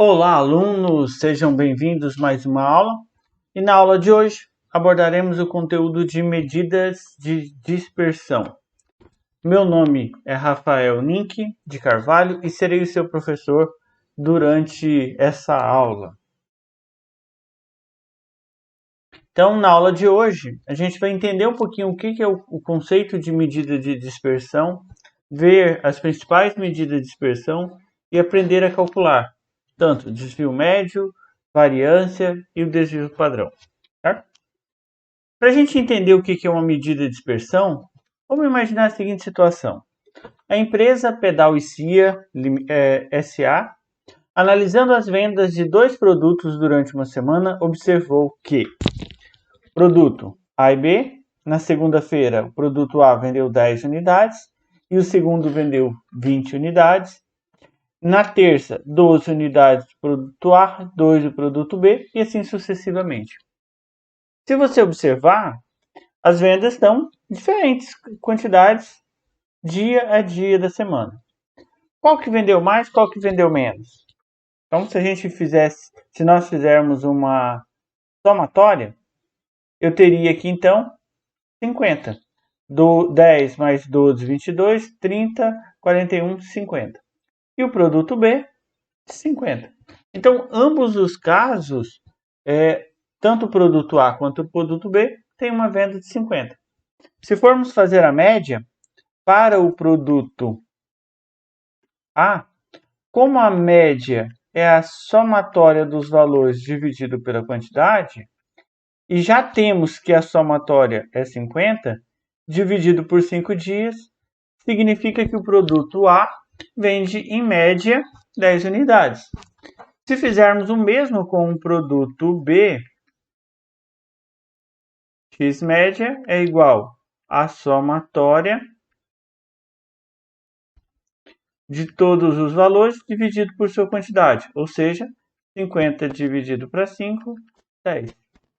Olá, alunos! Sejam bem-vindos a mais uma aula. E na aula de hoje abordaremos o conteúdo de medidas de dispersão. Meu nome é Rafael Ninck de Carvalho e serei o seu professor durante essa aula. Então, na aula de hoje, a gente vai entender um pouquinho o que é o conceito de medida de dispersão, ver as principais medidas de dispersão e aprender a calcular tanto o desvio médio, variância e o desvio padrão. Certo? Para a gente entender o que é uma medida de dispersão, vamos imaginar a seguinte situação. A empresa Pedal e Cia SA, analisando as vendas de dois produtos durante uma semana, observou que produto A e B, na segunda-feira o produto A vendeu 10 unidades e o segundo vendeu 20 unidades. Na terça, 12 unidades do produto A, 2 do produto B e assim sucessivamente. Se você observar, as vendas estão diferentes quantidades dia a dia da semana. Qual que vendeu mais, qual que vendeu menos? Então, se nós fizermos uma somatória, eu teria aqui então 50. 10 mais 12, 22, 30, 41, 50. E o produto B, 50. Então, ambos os casos, tanto o produto A quanto o produto B, tem uma venda de 50. Se formos fazer a média para o produto A, como a média é a somatória dos valores dividido pela quantidade, e já temos que a somatória é 50, dividido por 5 dias, significa que o produto A vende, em média, 10 unidades. Se fizermos o mesmo com o produto B, x média é igual à somatória de todos os valores dividido por sua quantidade, ou seja, 50 dividido para 5, 10.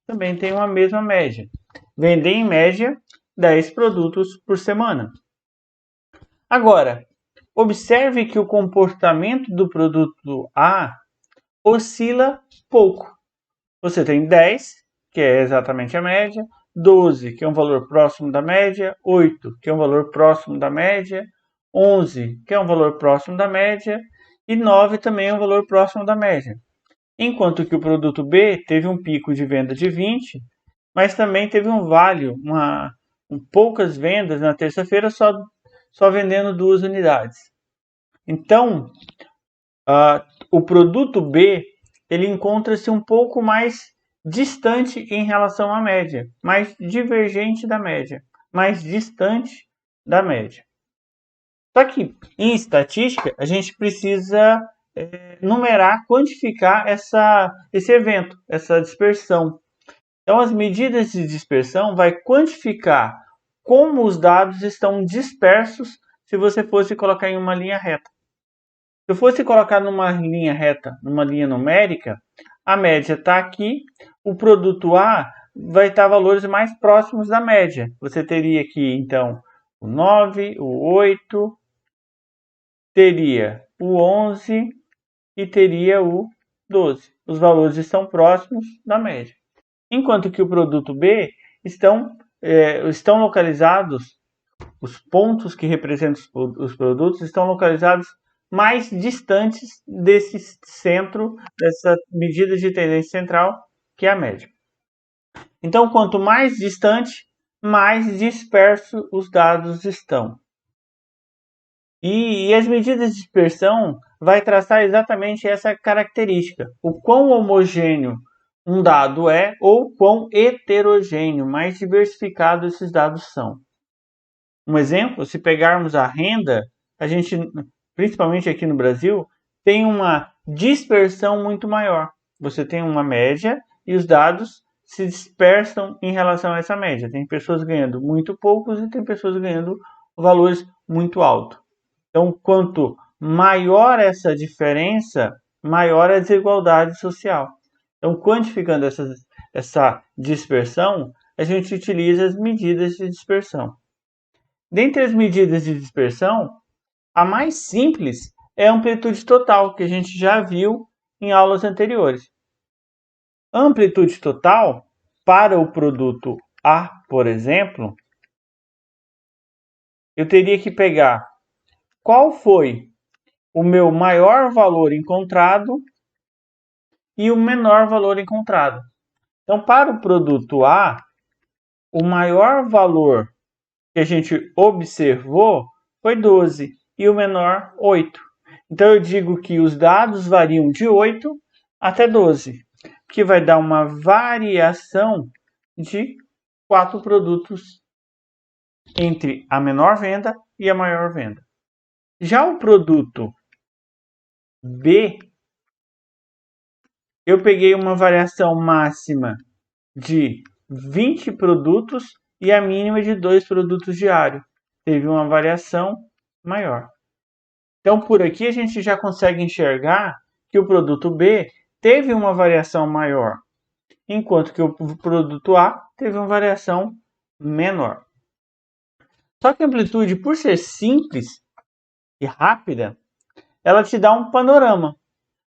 Também tem uma mesma média. Vender em média 10 produtos por semana. Agora, observe que o comportamento do produto A oscila pouco. Você tem 10, que é exatamente a média, 12, que é um valor próximo da média, 8, que é um valor próximo da média, 11, que é um valor próximo da média, e 9 também é um valor próximo da média. Enquanto que o produto B teve um pico de venda de 20, mas também teve um vale, poucas vendas na terça-feira, só vendendo 2 unidades. Então, o produto B ele encontra-se um pouco mais distante em relação à média, mais divergente da média, mais distante da média. Só que, em estatística, a gente precisa numerar, quantificar esse evento, essa dispersão. Então, as medidas de dispersão vai quantificar como os dados estão dispersos se você fosse colocar em uma linha reta. Se eu fosse colocar numa linha reta, numa linha numérica, a média está aqui, o produto A vai estar valores mais próximos da média. Você teria aqui, então, o 9, o 8, teria o 11 e teria o 12. Os valores estão próximos da média. Enquanto que o produto B estão localizados, os pontos que representam os produtos estão localizados mais distantes desse centro, dessa medida de tendência central, que é a média. Então, quanto mais distante, mais dispersos os dados estão. E as medidas de dispersão vai traçar exatamente essa característica, o quão homogêneo um dado é ou quão heterogêneo, mais diversificado esses dados são. Um exemplo, se pegarmos a renda, a gente, principalmente aqui no Brasil, tem uma dispersão muito maior. Você tem uma média e os dados se dispersam em relação a essa média. Tem pessoas ganhando muito poucos e tem pessoas ganhando valores muito altos. Então, quanto maior essa diferença, maior a desigualdade social. Então, quantificando essa dispersão, a gente utiliza as medidas de dispersão. Dentre as medidas de dispersão, a mais simples é a amplitude total, que a gente já viu em aulas anteriores. A amplitude total para o produto A, por exemplo, eu teria que pegar qual foi o meu maior valor encontrado e o menor valor encontrado. Então, para o produto A, o maior valor que a gente observou foi 12 e o menor 8. Então eu digo que os dados variam de 8 até 12, que vai dar uma variação de 4 produtos entre a menor venda e a maior venda. Já o produto B, eu peguei uma variação máxima de 20 produtos e a mínima de 2 produtos diários. Teve uma variação maior. Então, por aqui a gente já consegue enxergar que o produto B teve uma variação maior, enquanto que o produto A teve uma variação menor. Só que a amplitude, por ser simples e rápida, ela te dá um panorama,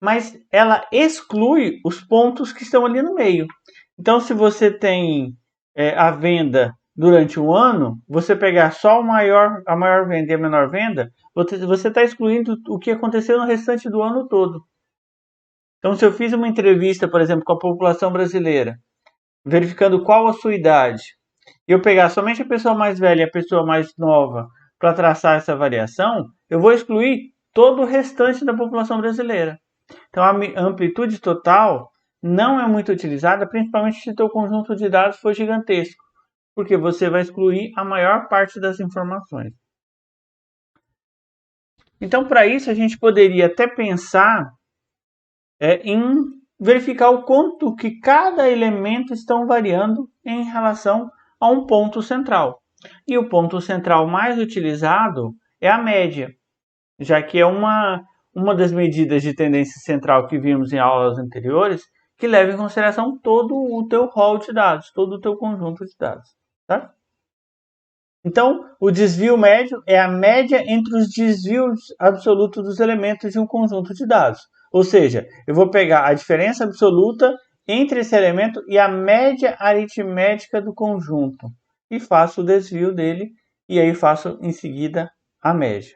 mas ela exclui os pontos que estão ali no meio. Então, se você tem a venda durante um ano, você pegar só a maior venda e a menor venda, você está excluindo o que aconteceu no restante do ano todo. Então, se eu fiz uma entrevista, por exemplo, com a população brasileira, verificando qual a sua idade, e eu pegar somente a pessoa mais velha e a pessoa mais nova para traçar essa variação, eu vou excluir todo o restante da população brasileira. Então, a amplitude total não é muito utilizada, principalmente se o seu conjunto de dados for gigantesco, porque você vai excluir a maior parte das informações. Então, para isso, a gente poderia até pensar em verificar o quanto que cada elemento estão variando em relação a um ponto central. E o ponto central mais utilizado é a média, já que é uma das medidas de tendência central que vimos em aulas anteriores, que leva em consideração todo o teu rol de dados, todo o teu conjunto de dados. Tá? Então, o desvio médio é a média entre os desvios absolutos dos elementos de um conjunto de dados. Ou seja, eu vou pegar a diferença absoluta entre esse elemento e a média aritmética do conjunto. E faço o desvio dele, e aí faço em seguida a média.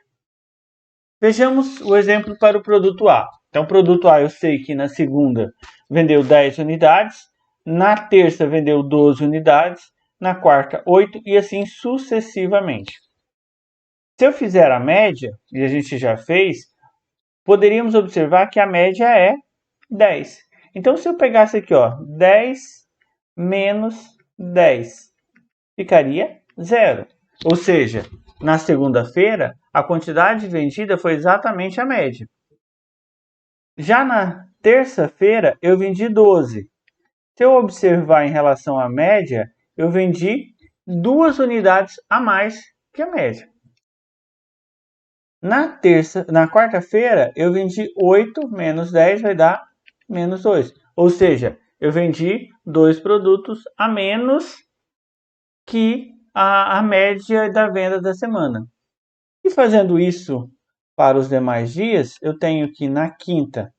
Vejamos o exemplo para o produto A. Então, o produto A eu sei que na segunda vendeu 10 unidades, na terça vendeu 12 unidades, na quarta 8 e assim sucessivamente. Se eu fizer a média, e a gente já fez, poderíamos observar que a média é 10. Então, se eu pegasse aqui, 10 menos 10, ficaria 0. Ou seja, na segunda-feira, a quantidade vendida foi exatamente a média. Já na terça-feira, eu vendi 12. Se eu observar em relação à média, eu vendi 2 unidades a mais que a média. Na quarta-feira, eu vendi 8 menos 10 vai dar menos 2. Ou seja, eu vendi 2 produtos a menos que a média da venda da semana. E fazendo isso para os demais dias, eu tenho que na quinta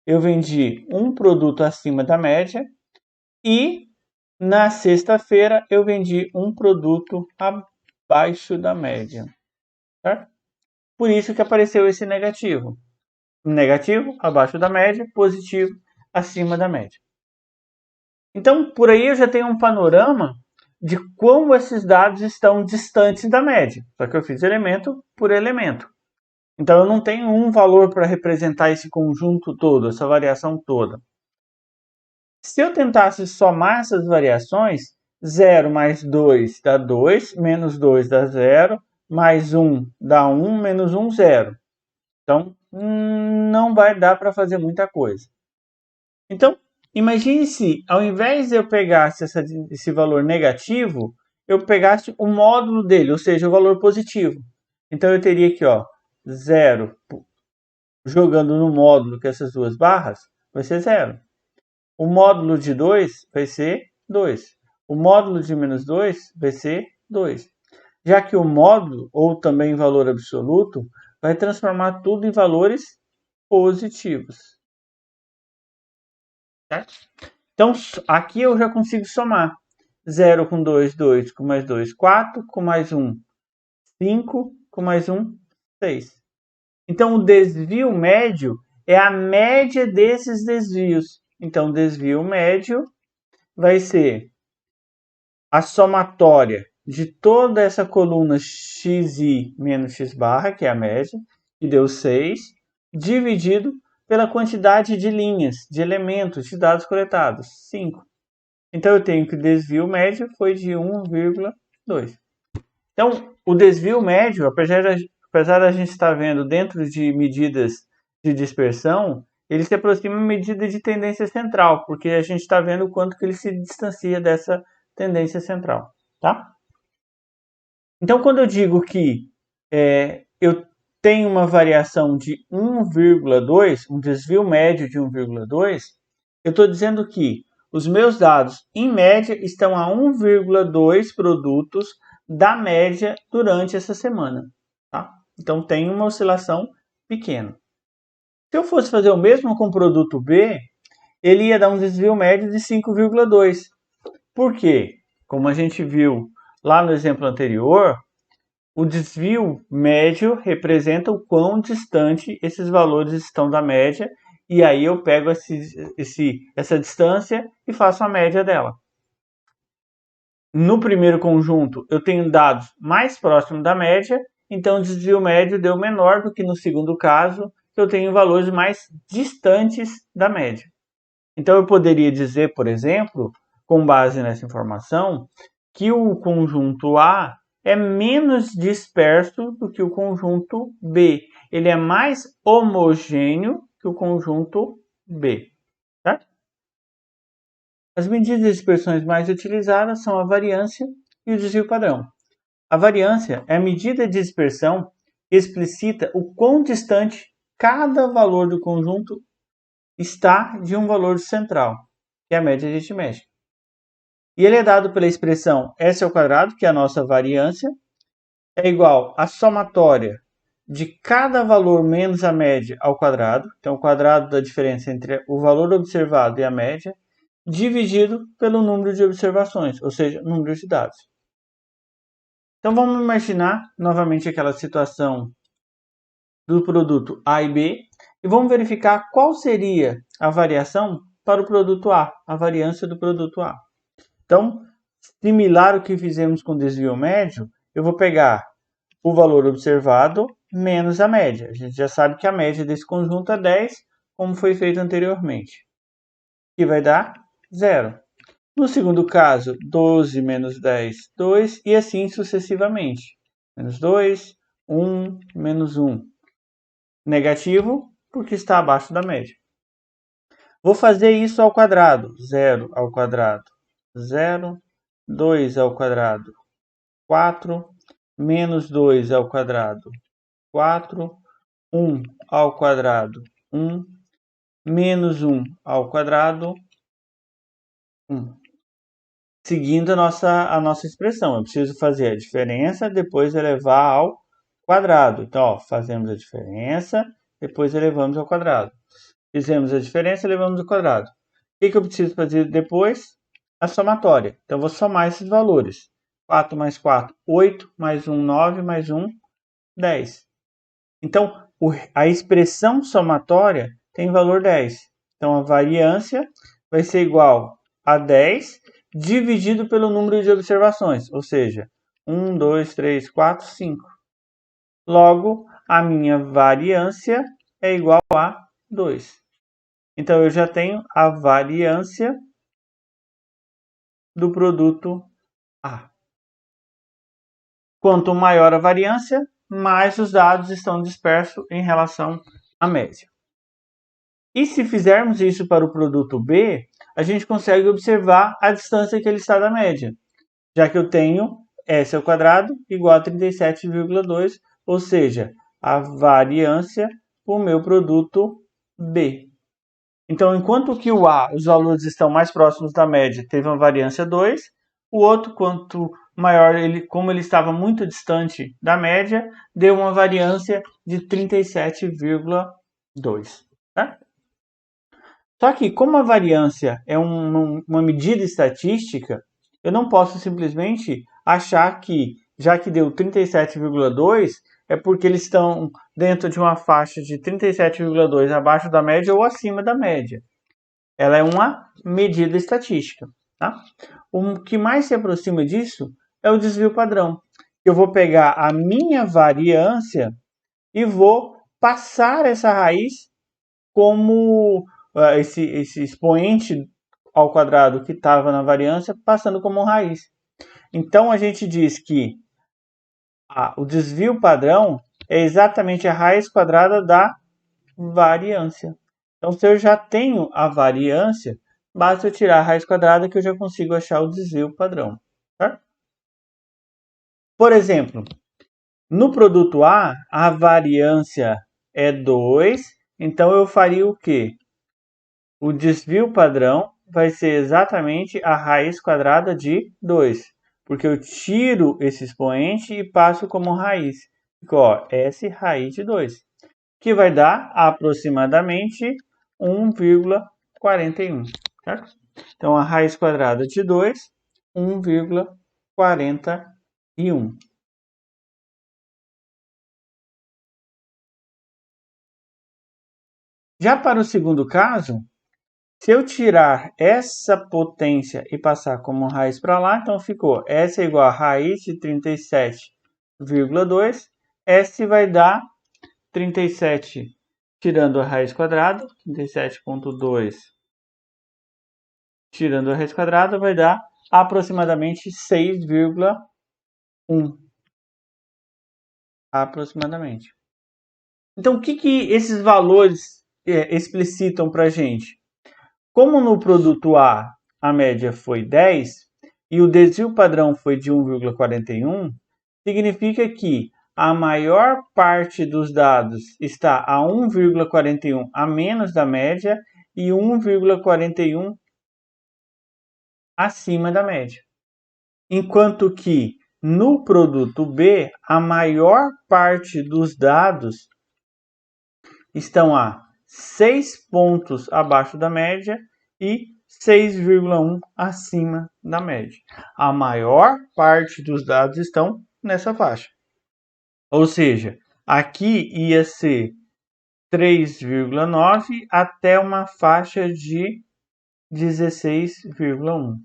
eu vendi um produto acima da média e na sexta-feira eu vendi um produto abaixo da média. Certo? Por isso que apareceu esse negativo. Negativo, abaixo da média, positivo, acima da média. Então, por aí eu já tenho um panorama de como esses dados estão distantes da média. Só que eu fiz elemento por elemento. Então, eu não tenho um valor para representar esse conjunto todo, essa variação toda. Se eu tentasse somar essas variações, 0 mais 2 dá 2, menos 2 dá 0, mais 1 dá 1, menos 1, 0. Então, não vai dar para fazer muita coisa. Então, imagine se, ao invés de eu pegasse esse valor negativo, eu pegasse o módulo dele, ou seja, o valor positivo. Então, eu teria aqui, 0 jogando no módulo, que essas duas barras, vai ser 0. O módulo de 2 vai ser 2. O módulo de menos 2 vai ser 2. Já que o módulo, ou também valor absoluto, vai transformar tudo em valores positivos. certo? Então, aqui eu já consigo somar. 0 com 2, 2, com mais 2, 4, com mais 1, 5, com mais 1, 6. Então, o desvio médio é a média desses desvios. Então, o desvio médio vai ser a somatória de toda essa coluna xi menos x barra, que é a média, que deu 6, dividido pela quantidade de linhas, de elementos, de dados coletados, 5. Então, eu tenho que o desvio médio foi de 1,2. Então, o desvio médio, apesar da gente estar vendo dentro de medidas de dispersão, ele se aproxima da medida de tendência central, porque a gente está vendo o quanto que ele se distancia dessa tendência central, tá? Então, quando eu digo que eu tenho uma variação de 1,2, um desvio médio de 1,2, eu estou dizendo que os meus dados, em média, estão a 1,2 produtos da média durante essa semana. Tá? Então, tem uma oscilação pequena. Se eu fosse fazer o mesmo com o produto B, ele ia dar um desvio médio de 5,2. Por quê? Como a gente viu lá no exemplo anterior, o desvio médio representa o quão distante esses valores estão da média, e aí eu pego essa distância e faço a média dela. No primeiro conjunto, eu tenho dados mais próximos da média, então o desvio médio deu menor do que no segundo caso, que eu tenho valores mais distantes da média. Então eu poderia dizer, por exemplo, com base nessa informação, que o conjunto A é menos disperso do que o conjunto B. Ele é mais homogêneo que o conjunto B. Certo? As medidas de dispersões mais utilizadas são a variância e o desvio padrão. A variância é a medida de dispersão que explicita o quão distante cada valor do conjunto está de um valor central, que é a média aritmética. E ele é dado pela expressão S ao quadrado, que é a nossa variância, é igual à somatória de cada valor menos a média ao quadrado, então o quadrado da diferença entre o valor observado e a média, dividido pelo número de observações, ou seja, número de dados. Então vamos imaginar novamente aquela situação do produto A e B e vamos verificar qual seria a variação para o produto A, a variância do produto A. Então, similar ao que fizemos com o desvio médio, eu vou pegar o valor observado menos a média. A gente já sabe que a média desse conjunto é 10, como foi feito anteriormente, que vai dar 0. No segundo caso, 12 menos 10, 2, e assim sucessivamente. Menos 2, 1, menos 1. Negativo, porque está abaixo da média. Vou fazer isso ao quadrado. 0 ao quadrado, 0. 2 ao quadrado, 4. Menos 2 ao quadrado, 4. 1 ao quadrado, 1. Menos 1 ao quadrado, 1. Seguindo a nossa expressão, eu preciso fazer a diferença, depois elevar ao quadrado. Então, ó, fazemos a diferença, depois elevamos ao quadrado. Fizemos a diferença, elevamos ao quadrado. O que eu preciso fazer depois? A somatória. Então, eu vou somar esses valores. 4 mais 4, 8, mais 1, 9, mais 1, 10. Então, a expressão somatória tem valor 10. Então, a variância vai ser igual a 10 dividido pelo número de observações, ou seja, 1, 2, 3, 4, 5. Logo, a minha variância é igual a 2. Então, eu já tenho a variância do produto A. Quanto maior a variância, mais os dados estão dispersos em relação à média. E se fizermos isso para o produto B, a gente consegue observar a distância que ele está da média, já que eu tenho S ao quadrado igual a 37,2, ou seja, a variância para o meu produto B. Então, enquanto que o A, os valores estão mais próximos da média, teve uma variância 2, o outro, quanto maior, como ele estava muito distante da média, deu uma variância de 37,2. Tá? Só que como a variância é uma medida estatística, eu não posso simplesmente achar que, já que deu 37,2, é porque eles estão dentro de uma faixa de 37,2 abaixo da média ou acima da média. Ela é uma medida estatística. Tá? O que mais se aproxima disso é o desvio padrão. Eu vou pegar a minha variância e vou passar essa raiz como esse expoente ao quadrado que estava na variância, passando como raiz. Então, a gente diz que o desvio padrão é exatamente a raiz quadrada da variância. Então, se eu já tenho a variância, basta eu tirar a raiz quadrada que eu já consigo achar o desvio padrão. Tá? Por exemplo, no produto a variância é 2, então eu faria o quê? O desvio padrão vai ser exatamente a raiz quadrada de 2, porque eu tiro esse expoente e passo como raiz. Fica, ó, S raiz de 2, que vai dar aproximadamente 1,41. Certo? Então, a raiz quadrada de 2, 1,41. Já para o segundo caso, se eu tirar essa potência e passar como raiz para lá, então ficou S é igual a raiz de 37,2. S vai dar 37, tirando a raiz quadrada, 37,2 tirando a raiz quadrada, vai dar aproximadamente 6,1. Aproximadamente. Então, o que esses valores explicitam para a gente? Como no produto a média foi 10 e o desvio padrão foi de 1,41, significa que a maior parte dos dados está a 1,41 a menos da média e 1,41 acima da média. Enquanto que no produto B, a maior parte dos dados estão a 6 pontos abaixo da média e 6,1 acima da média. A maior parte dos dados estão nessa faixa. Ou seja, aqui ia ser 3,9 até uma faixa de 16,1.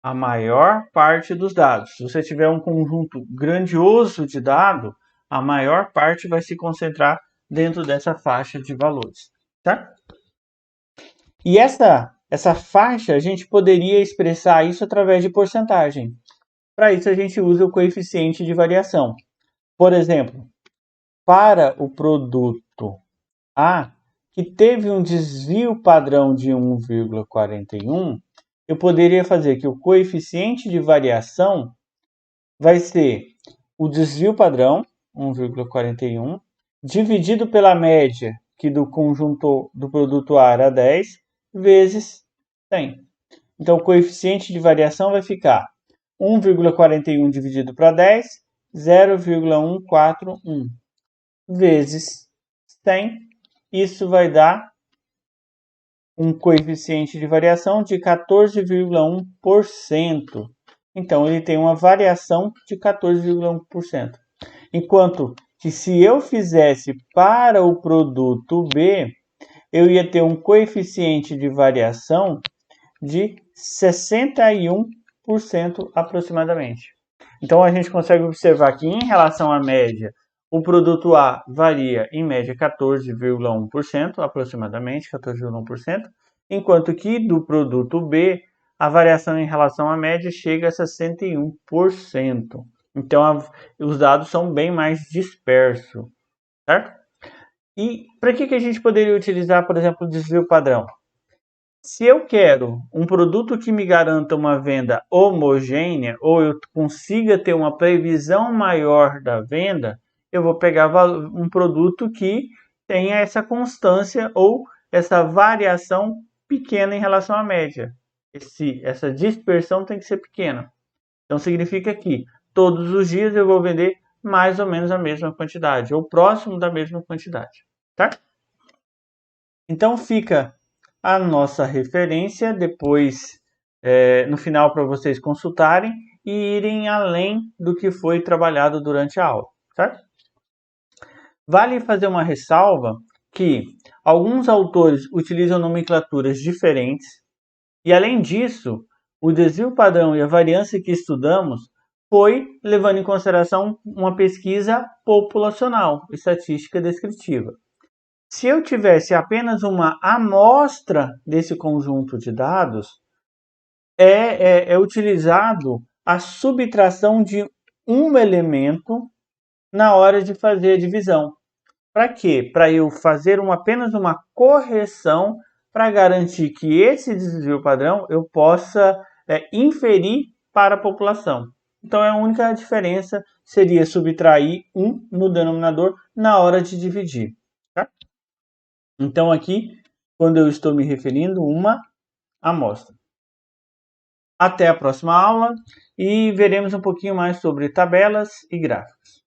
A maior parte dos dados. Se você tiver um conjunto grandioso de dados, a maior parte vai se concentrar dentro dessa faixa de valores. Tá? E essa faixa, a gente poderia expressar isso através de porcentagem. Para isso, a gente usa o coeficiente de variação. Por exemplo, para o produto A, que teve um desvio padrão de 1,41, eu poderia fazer que o coeficiente de variação vai ser o desvio padrão, 1,41, dividido pela média, que do conjunto do produto A era 10, vezes 100. Então, o coeficiente de variação vai ficar 1,41 dividido para 10, 0,141, vezes 100. Isso vai dar um coeficiente de variação de 14,1%. Então, ele tem uma variação de 14,1%. Enquanto que se eu fizesse para o produto B, eu ia ter um coeficiente de variação de 61% aproximadamente. Então, a gente consegue observar que em relação à média, o produto A varia em média 14,1%, aproximadamente 14,1%, enquanto que do produto B, a variação em relação à média chega a 61%. Então, os dados são bem mais dispersos, certo? E para que a gente poderia utilizar, por exemplo, o desvio padrão? Se eu quero um produto que me garanta uma venda homogênea, ou eu consiga ter uma previsão maior da venda, eu vou pegar um produto que tenha essa constância ou essa variação pequena em relação à média. Essa dispersão tem que ser pequena. Então significa que todos os dias eu vou vender mais ou menos a mesma quantidade, ou próximo da mesma quantidade. Tá? Então fica a nossa referência depois, no final, para vocês consultarem e irem além do que foi trabalhado durante a aula, certo? Vale fazer uma ressalva que alguns autores utilizam nomenclaturas diferentes e, além disso, o desvio padrão e a variância que estudamos foi levando em consideração uma pesquisa populacional, estatística descritiva. Se eu tivesse apenas uma amostra desse conjunto de dados, é utilizado a subtração de um elemento na hora de fazer a divisão. Para quê? Para eu fazer apenas uma correção para garantir que esse desvio padrão eu possa inferir para a população. Então, a única diferença seria subtrair 1 no denominador na hora de dividir. Tá? Então, aqui, quando eu estou me referindo a uma amostra. Até a próxima aula e veremos um pouquinho mais sobre tabelas e gráficos.